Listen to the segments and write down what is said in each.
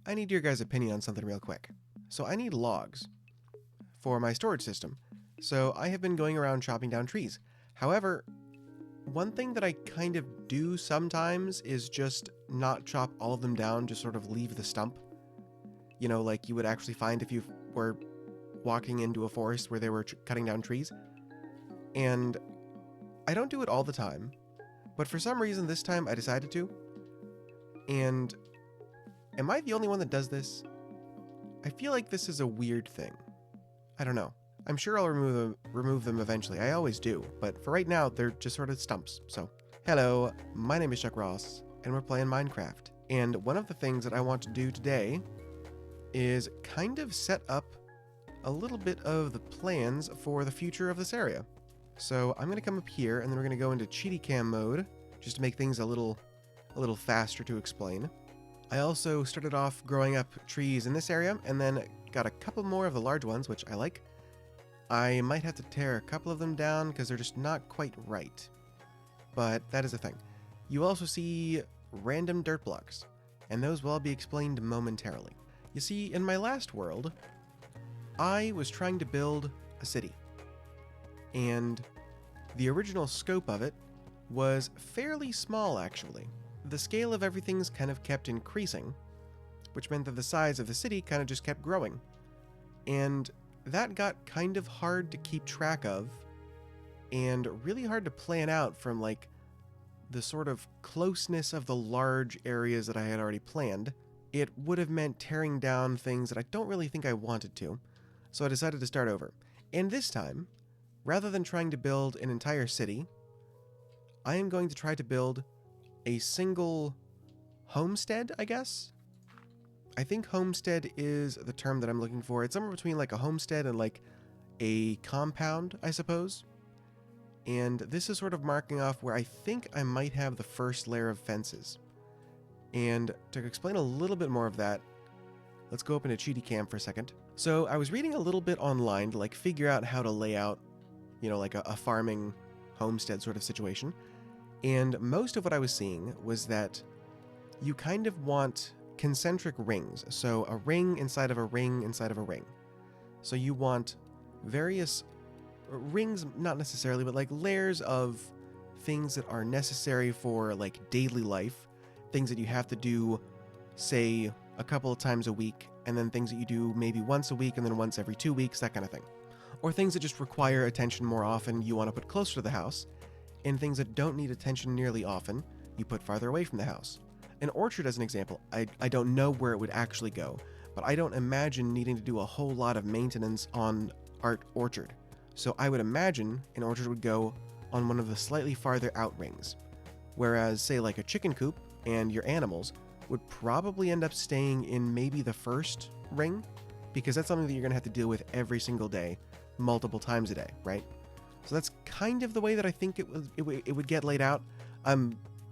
I need your guys' opinion on something real quick. So I need logs for my storage system. So I have been going around chopping down trees. However, one thing that I kind of do sometimes is just not chop all of them down, just sort of leave the stump. You know, like you would actually find if you were walking into a forest where they were cutting down trees. And I don't do it all the time, but for some reason this time I decided to. And am I the only one that does this? I feel like this is a weird thing. I don't know. I'm sure I'll remove them eventually. I always do, but for right now, they're just sort of stumps. So, hello, my name is Chuck Ross, and we're playing Minecraft. And one of the things that I want to do today is kind of set up a little bit of the plans for the future of this area. So I'm going to come up here, and then we're going to go into cheaty cam mode, just to make things a little faster to explain. I also started off growing up trees in this area, and then got a couple more of the large ones, which I like. I might have to tear a couple of them down because they're just not quite right. But that is a thing. You also see random dirt blocks, and those will all be explained momentarily. You see, in my last world, I was trying to build a city. And the original scope of it was fairly small, actually. The scale of everything's kind of kept increasing, which meant that the size of the city kind of just kept growing. And that got kind of hard to keep track of, and really hard to plan out from, like, the sort of closeness of the large areas that I had already planned. It would have meant tearing down things that I don't really think I wanted to, so I decided to start over. And this time, rather than trying to build an entire city, I am going to try to build a single homestead, I guess? I think homestead is the term that I'm looking for. It's somewhere between like a homestead and like a compound, I suppose. And this is sort of marking off where I think I might have the first layer of fences. And to explain a little bit more of that, let's go up into cheaty cam for a second. So I was reading a little bit online to like figure out how to lay out, you know, like a farming homestead sort of situation. And most of what I was seeing was that you kind of want concentric rings. So a ring inside of a ring inside of a ring. So you want various rings, not necessarily, but like layers of things that are necessary for like daily life. Things that you have to do, say, a couple of times a week, and then things that you do maybe once a week and then once every 2 weeks, that kind of thing. Or things that just require attention more often, you want to put closer to the house. And things that don't need attention nearly often, you put farther away from the house. An orchard, as an example, I don't know where it would actually go, but I don't imagine needing to do a whole lot of maintenance on our orchard. So I would imagine an orchard would go on one of the slightly farther out rings. Whereas, say, like a chicken coop and your animals would probably end up staying in maybe the first ring, because that's something that you're going to have to deal with every single day, multiple times a day, right? So that's kind of the way that I think it would get laid out.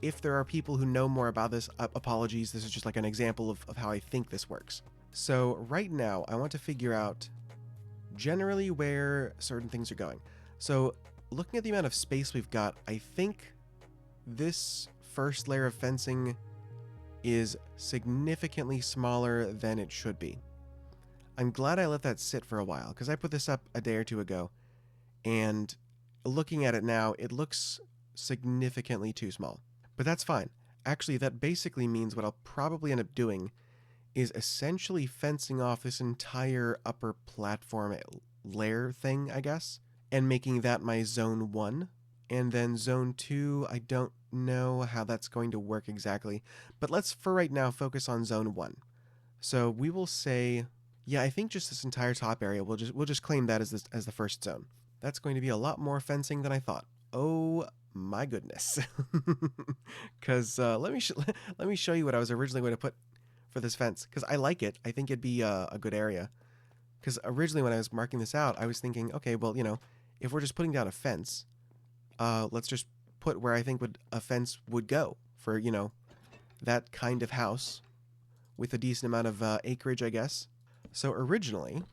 If there are people who know more about this, apologies, this is just like an example of how I think this works. So right now, I want to figure out generally where certain things are going. So looking at the amount of space we've got, I think this first layer of fencing is significantly smaller than it should be. I'm glad I let that sit for a while, because I put this up a day or two ago, and looking at it now, it looks significantly too small. But that's fine. Actually, that basically means what I'll probably end up doing is essentially fencing off this entire upper platform layer thing, I guess, and making that my zone 1. And then zone 2, I don't know how that's going to work exactly, but let's for right now focus on zone 1. So we will say, yeah, I think just this entire top area, we'll just claim that as the first zone. That's going to be a lot more fencing than I thought. Oh my goodness. Because let me show you what I was originally going to put for this fence, because I like it. I think it'd be a good area. Because originally when I was marking this out, I was thinking, okay, well, you know, if we're just putting down a fence, let's just put where I think a fence would go for, you know, that kind of house with a decent amount of acreage, I guess. So originally,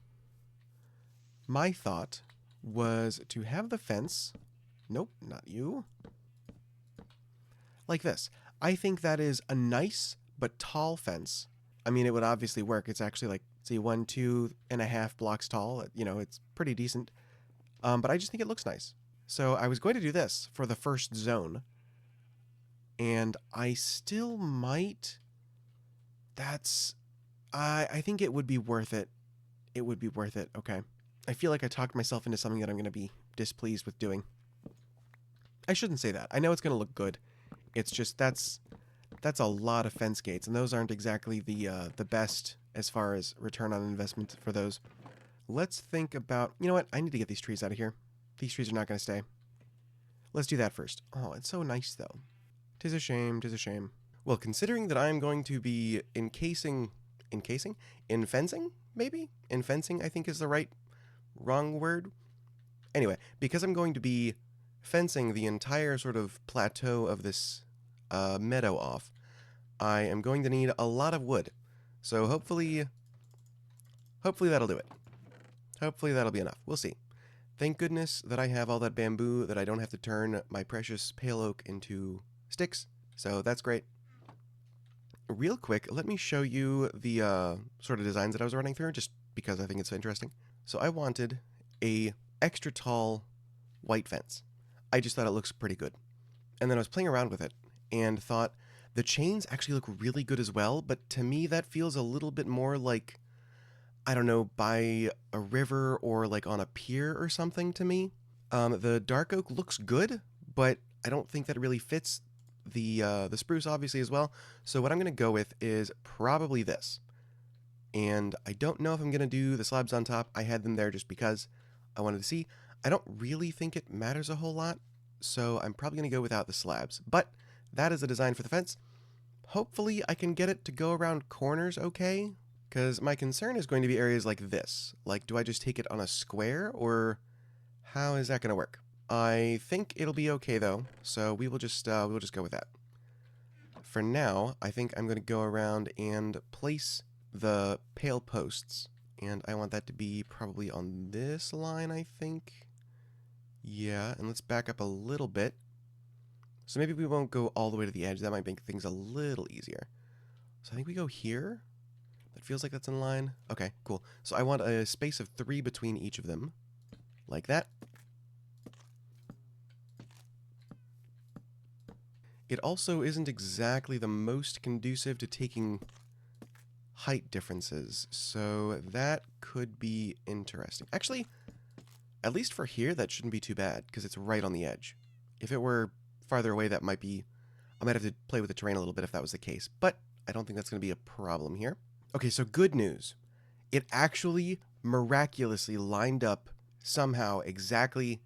my thought was to have the fence, nope, not you, like this. I think that is a nice but tall fence, I mean, it would obviously work. It's actually like, see, 1, 2.5 blocks tall. You know, it's pretty decent. But I just think it looks nice. So I was going to do this for the first zone. And I still might. I think it would be worth it. It would be worth it. Okay. I feel like I talked myself into something that I'm going to be displeased with doing. I shouldn't say that. I know it's going to look good. It's just that's a lot of fence gates, and those aren't exactly the best as far as return on investment for those. Let's think about, you know what? I need to get these trees out of here. These trees are not going to stay. Let's do that first. Oh, it's so nice though. 'Tis a shame, 'tis a shame. Well, considering that I'm going to be encasing, in fencing, maybe? In fencing, I think is the wrong word. Anyway, because I'm going to be fencing the entire sort of plateau of this meadow off, I am going to need a lot of wood. So hopefully that'll do it. Hopefully that'll be enough. We'll see. Thank goodness that I have all that bamboo that I don't have to turn my precious pale oak into sticks. So that's great. Real quick, let me show you the sort of designs that I was running through, just because I think it's interesting. So I wanted a extra tall white fence. I just thought it looks pretty good. And then I was playing around with it and thought the chains actually look really good as well, but to me that feels a little bit more like, I don't know, by a river or like on a pier or something to me. The dark oak looks good, but I don't think that it really fits the spruce obviously as well. So what I'm going to go with is probably this. And I don't know if I'm going to do the slabs on top. I had them there just because I wanted to see. I don't really think it matters a whole lot, so I'm probably going to go without the slabs. But that is the design for the fence. Hopefully I can get it to go around corners okay, because my concern is going to be areas like this. Like, do I just take it on a square, or how is that going to work? I think it'll be okay though, so we'll just go with that. For now, I think I'm going to go around and place the pale posts, and I want that to be probably on this line, I think. Yeah, and let's back up a little bit. So maybe we won't go all the way to the edge. That might make things a little easier. So I think we go here. That feels like that's in line. Okay, cool. So I want a space of 3 between each of them, like that. It also isn't exactly the most conducive to taking height differences, so that could be interesting. Actually, at least for here, that shouldn't be too bad, because it's right on the edge. If it were farther away, that might be... I might have to play with the terrain a little bit if that was the case, but I don't think that's going to be a problem here. Okay, so good news. It actually miraculously lined up somehow exactly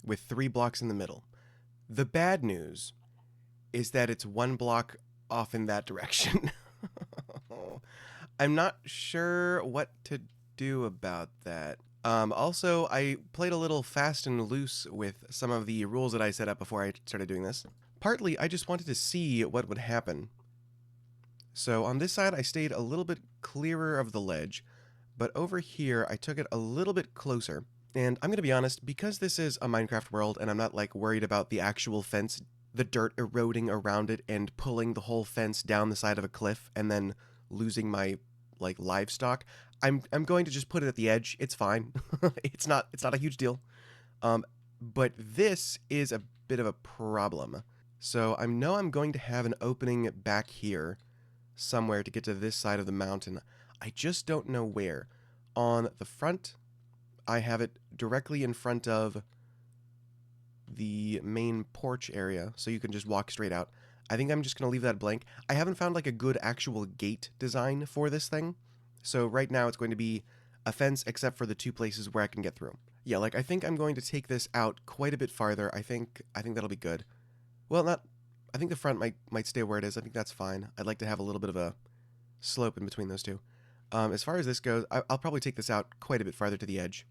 with 3 blocks in the middle. The bad news is that it's 1 block off in that direction. I'm not sure what to do about that. Also, I played a little fast and loose with some of the rules that I set up before I started doing this. Partly, I just wanted to see what would happen. So on this side, I stayed a little bit clearer of the ledge, but over here, I took it a little bit closer. And I'm going to be honest, because this is a Minecraft world and I'm not like worried about the actual fence, the dirt eroding around it and pulling the whole fence down the side of a cliff and then losing my like livestock, I'm going to just put it at the edge. It's fine. It's not a huge deal. But this is a bit of a problem. So I know I'm going to have an opening back here somewhere to get to this side of the mountain. I just don't know where. On the front, I have it directly in front of the main porch area, so you can just walk straight out. I think I'm just going to leave that blank. I haven't found like a good actual gate design for this thing. So right now it's going to be a fence except for the 2 places where I can get through. Yeah, like I think I'm going to take this out quite a bit farther. I think that'll be good. Well, I think the front might stay where it is. I think that's fine. I'd like to have a little bit of a slope in between those two. As far as this goes, I'll probably take this out quite a bit farther to the edge.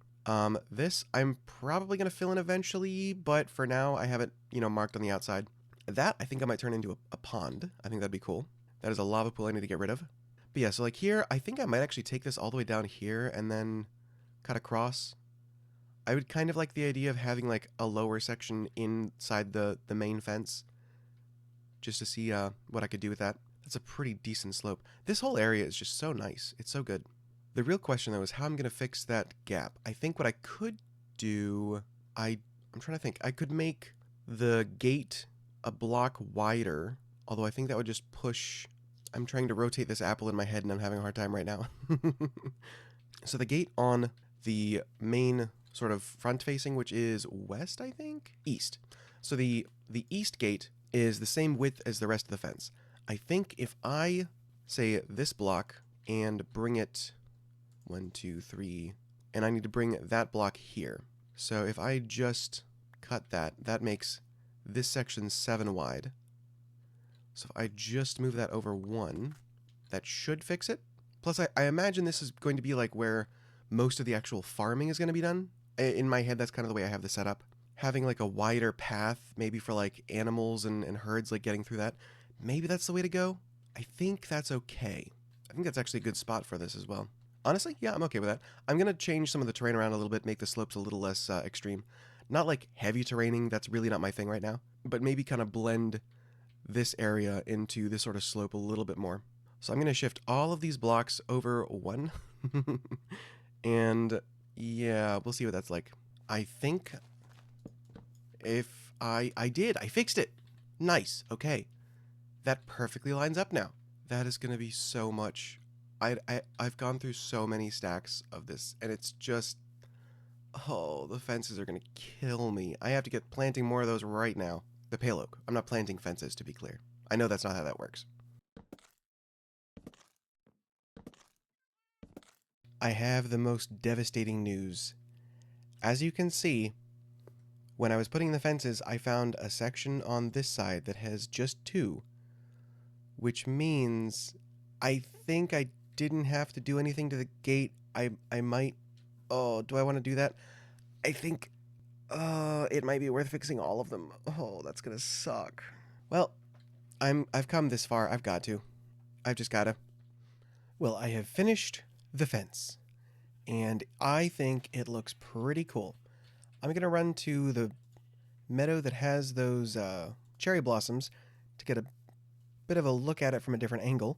This I'm probably going to fill in eventually, but for now I have it, marked on the outside. That I think I might turn into a pond. I think that'd be cool. That is a lava pool I need to get rid of. But yeah, so like here, I think I might actually take this all the way down here and then cut across. I would kind of like the idea of having like a lower section inside the main fence, just to see what I could do with that. That's a pretty decent slope. This whole area is just so nice. It's so good. The real question, though, is how I'm going to fix that gap. I think what I could do... I'm trying to think. I could make the gate a block wider, although I think that would just push... I'm trying to rotate this apple in my head, and I'm having a hard time right now. So the gate on the main sort of front-facing, which is west, I think? East. So the east gate is the same width as the rest of the fence. I think if I say this block and bring it 1, 2, 3, and I need to bring that block here. So if I just cut that, that makes this section 7 wide. So if I just move that over 1, that should fix it. Plus, I imagine this is going to be like where most of the actual farming is going to be done. In my head, that's kind of the way I have this set up. Having like a wider path, maybe for like animals and herds, like getting through that. Maybe that's the way to go. I think that's okay. I think that's actually a good spot for this as well. Honestly, yeah, I'm okay with that. I'm going to change some of the terrain around a little bit, make the slopes a little less extreme. Not like heavy terraining, that's really not my thing right now. But maybe kind of blend this area into this sort of slope a little bit more. So I'm going to shift all of these blocks over 1. And yeah, we'll see what that's like. I think if I fixed it. Nice. Okay. That perfectly lines up now. That is going to be so much. I've gone through so many stacks of this, and it's just, oh, the fences are going to kill me. I have to get planting more of those right now. The pale oak. I'm not planting fences, to be clear. I know that's not how that works. I have the most devastating news. As you can see, when I was putting the fences, I found a section on this side that has just 2, which means I think I didn't have to do anything to the gate. I might... Oh, do I want to do that? I think... it might be worth fixing all of them. Oh, that's gonna suck. Well, I've come this far. I've got to. I've just gotta. Well, I have finished the fence, and I think it looks pretty cool. I'm gonna run to the meadow that has those cherry blossoms to get a bit of a look at it from a different angle.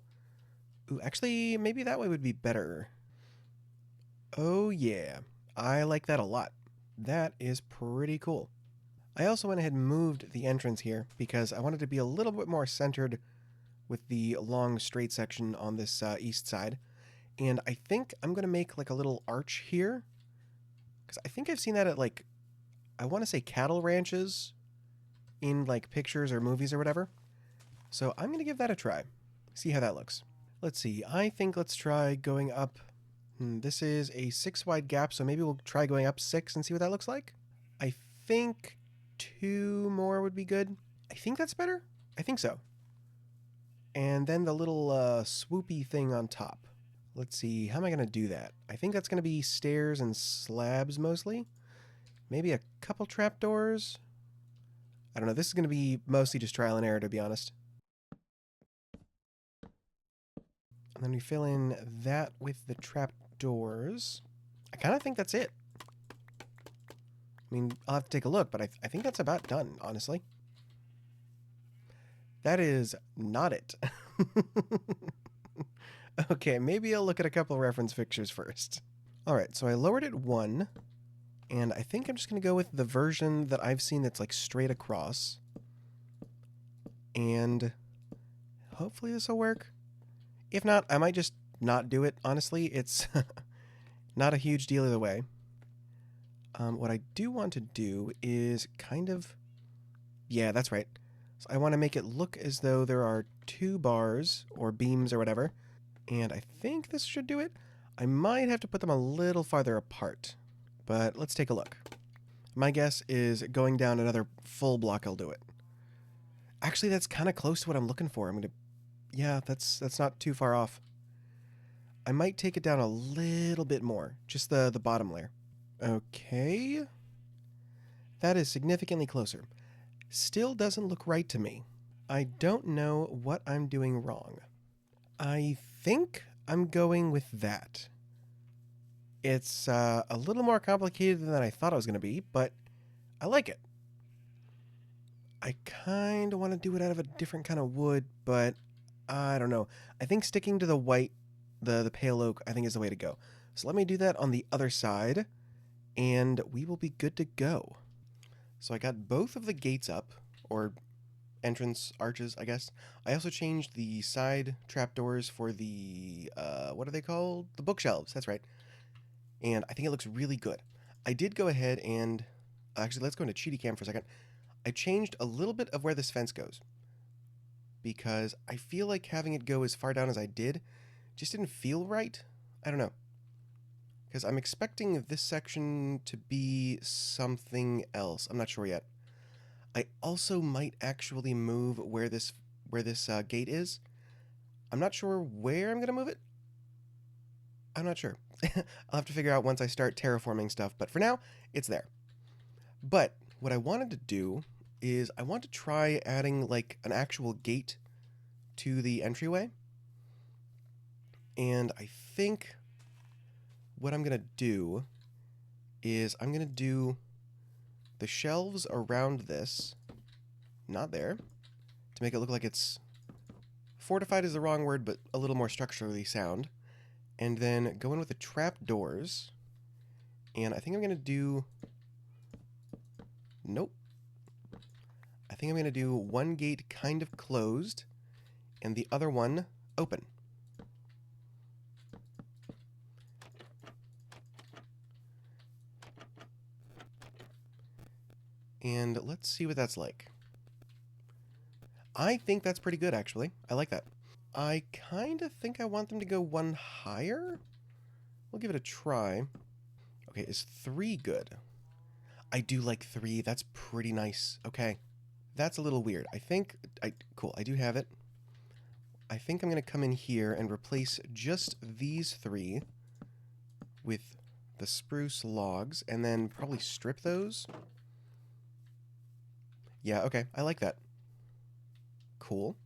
Ooh, actually, maybe that way would be better. Oh yeah, I like that a lot. That is pretty cool. I also went ahead and moved the entrance here because I wanted to be a little bit more centered with the long straight section on this east side. And I think I'm going to make like a little arch here, because I think I've seen that at like, I want to say cattle ranches in like pictures or movies or whatever. So I'm going to give that a try. See how that looks. Let's see. I think let's try going up. This is a 6 wide gap, so maybe we'll try going up 6 and see what that looks like. I think 2 more would be good. I think that's better. I think so. And then the little swoopy thing on top. Let's see, how am I going to do that? I think that's going to be stairs and slabs mostly. Maybe a couple trapdoors. I don't know, this is going to be mostly just trial and error, to be honest. And then we fill in that with the trapdoors. I kind of think that's it. I mean, I'll have to take a look, but I think that's about done, honestly. That is not it. Okay, maybe I'll look at a couple reference pictures first. Alright, so I lowered it 1, and I think I'm just going to go with the version that I've seen that's like straight across. And hopefully this will work. If not, I might just not do it, honestly. It's not a huge deal either way. What I do want to do is kind of... Yeah, that's right. So I want to make it look as though there are 2 bars, or beams or whatever. And I think this should do it. I might have to put them a little farther apart. But let's take a look. My guess is going down another full block will do it. Actually, that's kind of close to what I'm looking for. I'm going to... Yeah, that's not too far off. I might take it down a little bit more. Just the bottom layer. Okay. That is significantly closer. Still doesn't look right to me. I don't know what I'm doing wrong. I think I'm going with that. It's a little more complicated than I thought it was going to be, but I like it. I kind of want to do it out of a different kind of wood, but I don't know. I think sticking to the white, the pale oak, I think is the way to go. So let me do that on the other side, and we will be good to go. So I got both of the gates up, or entrance arches, I guess. I also changed the side trapdoors for the, what are they called? The bookshelves, that's right. And I think it looks really good. I did go ahead and, actually, let's go into Cheaty Cam for a second. I changed a little bit of where this fence goes, because I feel like having it go as far down as I did just didn't feel right. I don't know. Because I'm expecting this section to be something else. I'm not sure yet. I also might actually move where this gate is. I'm not sure where I'm going to move it. I'm not sure. I'll have to figure out once I start terraforming stuff, but for now, it's there. But what I wanted to do is I want to try adding like an actual gate to the entryway. And I think what I'm going to do is I'm going to do the shelves around this, not there, to make it look like it's fortified is the wrong word, but a little more structurally sound. And then go in with the trap doors. And I think I'm going to do... Nope. I think I'm going to do one gate kind of closed and the other one open. And let's see what that's like. I think that's pretty good, actually. I like that. I kind of think I want them to go one higher. We'll give it a try. Okay, is 3 good? I do like 3. That's pretty nice. Okay. That's a little weird. Cool, I do have it. I think I'm going to come in here and replace just these 3 with the spruce logs, and then probably strip those. Yeah, okay, I like that. Cool.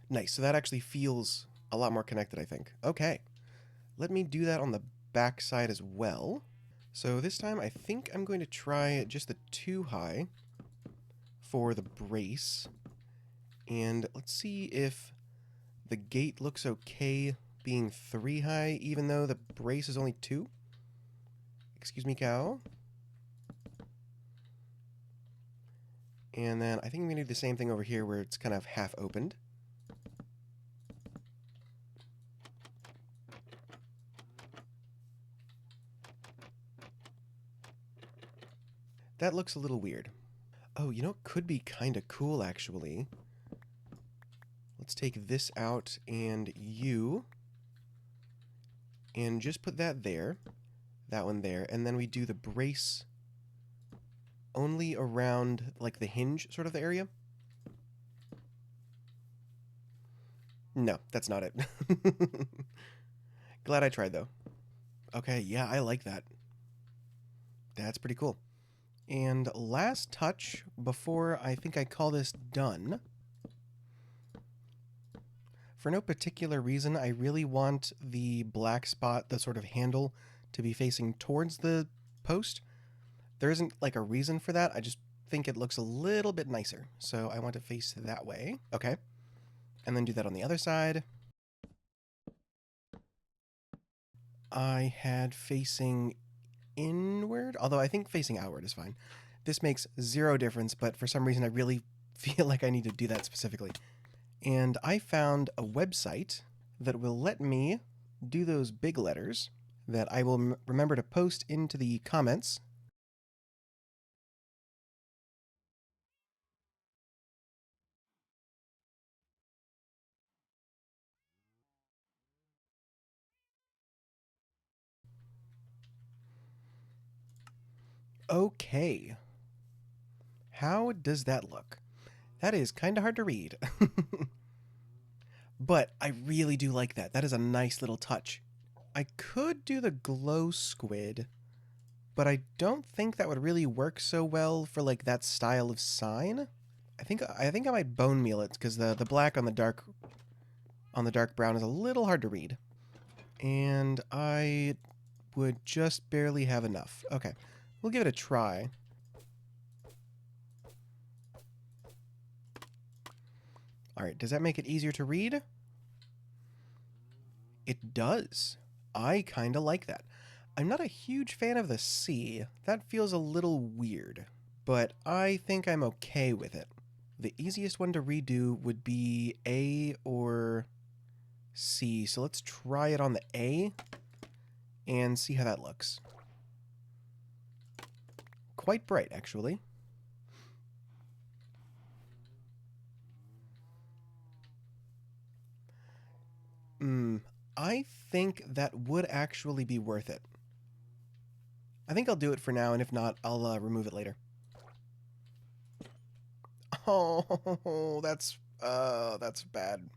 Nice, so that actually feels a lot more connected, I think. Okay, let me do that on the back side as well. So this time I think I'm going to try just the 2 high for the brace. And let's see if the gate looks okay being 3 high, even though the brace is only 2. Excuse me, cow. And then I think I'm going to do the same thing over here where it's kind of half opened. That looks a little weird. Oh, you know what could be kind of cool, actually? Let's take this out and just put that there, that one there, and then we do the brace only around, like, the hinge sort of the area. No, that's not it. Glad I tried, though. Okay, yeah, I like that. That's pretty cool. And last touch, before I think I call this done, for no particular reason, I really want the black spot, the sort of handle, to be facing towards the post. There isn't like a reason for that, I just think it looks a little bit nicer. So I want to face that way. Okay. And then do that on the other side. I had facing inward, although I think facing outward is fine. This makes 0 difference, but for some reason I really feel like I need to do that specifically. And I found a website that will let me do those big letters that I will remember to post into the comments. Okay. How does that look? That is kind of hard to read. But I really do like that. That is a nice little touch. I could do the glow squid, but I don't think that would really work so well for like that style of sign. I think I might bone meal it because the black on the dark brown is a little hard to read. And I would just barely have enough. Okay, we'll give it a try. All right, does that make it easier to read? It does. I kind of like that. I'm not a huge fan of the C. That feels a little weird, but I think I'm okay with it. The easiest one to redo would be A or C, so let's try it on the A and see how that looks. Quite bright, actually. I think that would actually be worth it. I think I'll do it for now, and if not, I'll remove it later. Oh, that's bad.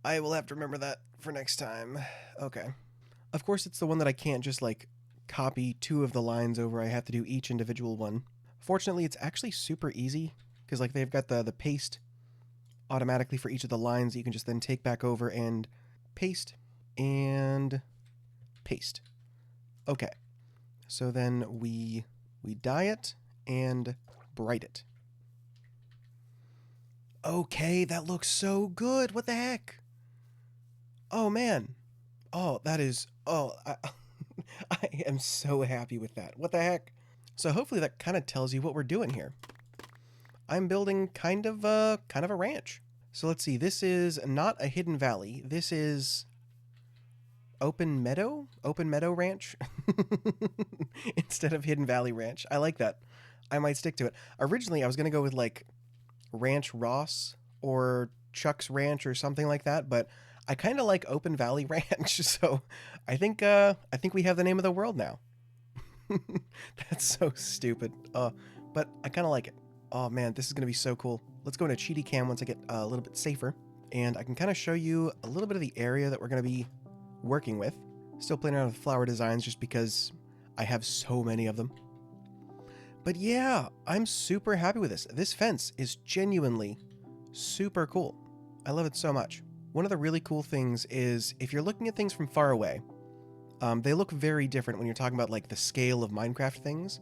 I will have to remember that for next time. Okay. Of course, it's the one that I can't just, like, copy 2 of the lines over. I have to do each individual one. Fortunately, it's actually super easy, because, like, they've got the paste automatically for each of the lines that you can just then take back over and paste and paste. Okay. So then we dye it and bright it. Okay, that looks so good. What the heck? Oh, man. Oh, that is... Oh, I am so happy with that. What the heck? So hopefully that kind of tells you what we're doing here. I'm building kind of a ranch. So let's see. This is not a hidden valley. This is open meadow ranch instead of hidden valley ranch. I like that. I might stick to it. Originally, I was going to go with like Ranch Ross or Chuck's Ranch or something like that, but I kind of like Open Valley Ranch, so I think we have the name of the world now. That's so stupid. But I kind of like it. Oh man, this is gonna be so cool. Let's go into Cheaty Cam once I get a little bit safer, and I can kind of show you a little bit of the area that we're gonna be working with. Still playing around with flower designs just because I have so many of them. But yeah, I'm super happy with this. This fence is genuinely super cool. I love it so much. One of the really cool things is if you're looking at things from far away, they look very different when you're talking about like the scale of Minecraft things.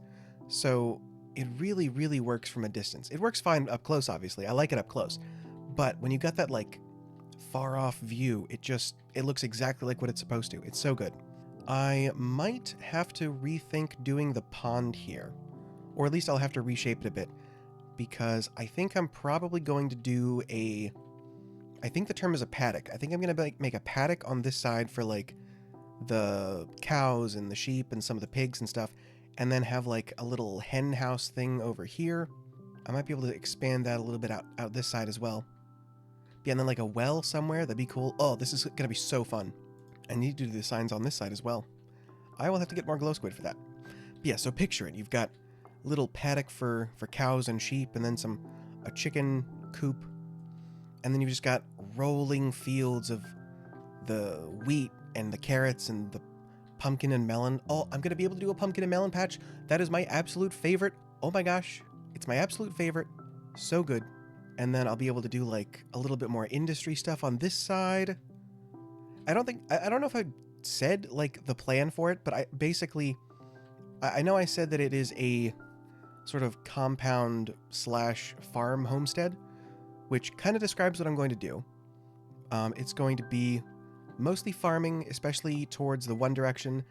So it really, really works from a distance. It works fine up close, obviously. I like it up close. But when you got that like far off view, it looks exactly like what it's supposed to. It's so good. I might have to rethink doing the pond here. Or at least I'll have to reshape it a bit. Because I think I'm probably going to do I think the term is a paddock. I think I'm going to make a paddock on this side for like the cows and the sheep and some of the pigs and stuff, and then have like a little hen house thing over here. I might be able to expand that a little bit out this side as well. Yeah, and then like a well somewhere, that'd be cool. Oh, this is going to be so fun. I need to do the signs on this side as well. I will have to get more glow squid for that. But yeah, so picture it. You've got a little paddock for cows and sheep, and then a chicken coop, and then you've just got rolling fields of the wheat and the carrots and the pumpkin and melon. Oh, I'm going to be able to do a pumpkin and melon patch. That is my absolute favorite. Oh my gosh. It's my absolute favorite. So good. And then I'll be able to do like a little bit more industry stuff on this side. I don't know if I said like the plan for it, but I know I said that it is a sort of compound / farm homestead, which kind of describes what I'm going to do. It's going to be mostly farming, especially towards the one direction.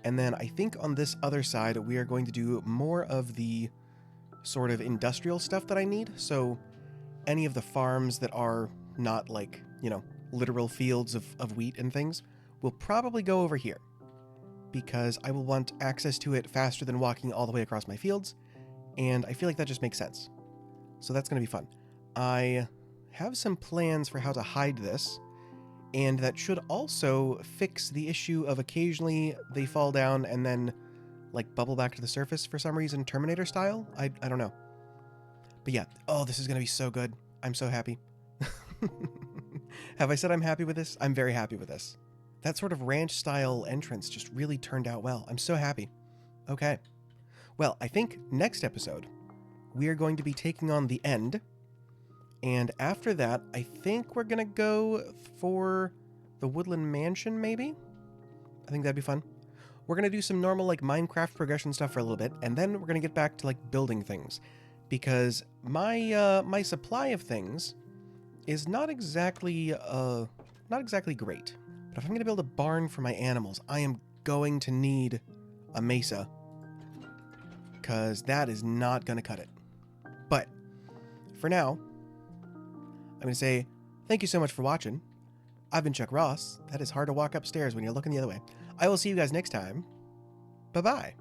And then I think on this other side, we are going to do more of the sort of industrial stuff that I need. So any of the farms that are not like, literal fields of wheat and things will probably go over here, because I will want access to it faster than walking all the way across my fields. And I feel like that just makes sense. So that's going to be fun. I have some plans for how to hide this, and that should also fix the issue of occasionally they fall down and then like bubble back to the surface for some reason, Terminator style. I don't know. But yeah, oh, this is going to be so good. I'm so happy. Have I said I'm happy with this? I'm very happy with this. That sort of ranch style entrance just really turned out well. I'm so happy. Okay. Well, I think next episode we are going to be taking on the end. And after that, I think we're going to go for the Woodland Mansion, maybe? I think that'd be fun. We're going to do some normal, like, Minecraft progression stuff for a little bit, and then we're going to get back to, like, building things. Because my supply of things is not exactly great. But if I'm going to build a barn for my animals, I am going to need a mesa, because that is not going to cut it. But for now, I'm going to say thank you so much for watching. I've been Chuck Ross. That is hard to walk upstairs when you're looking the other way. I will see you guys next time. Bye-bye.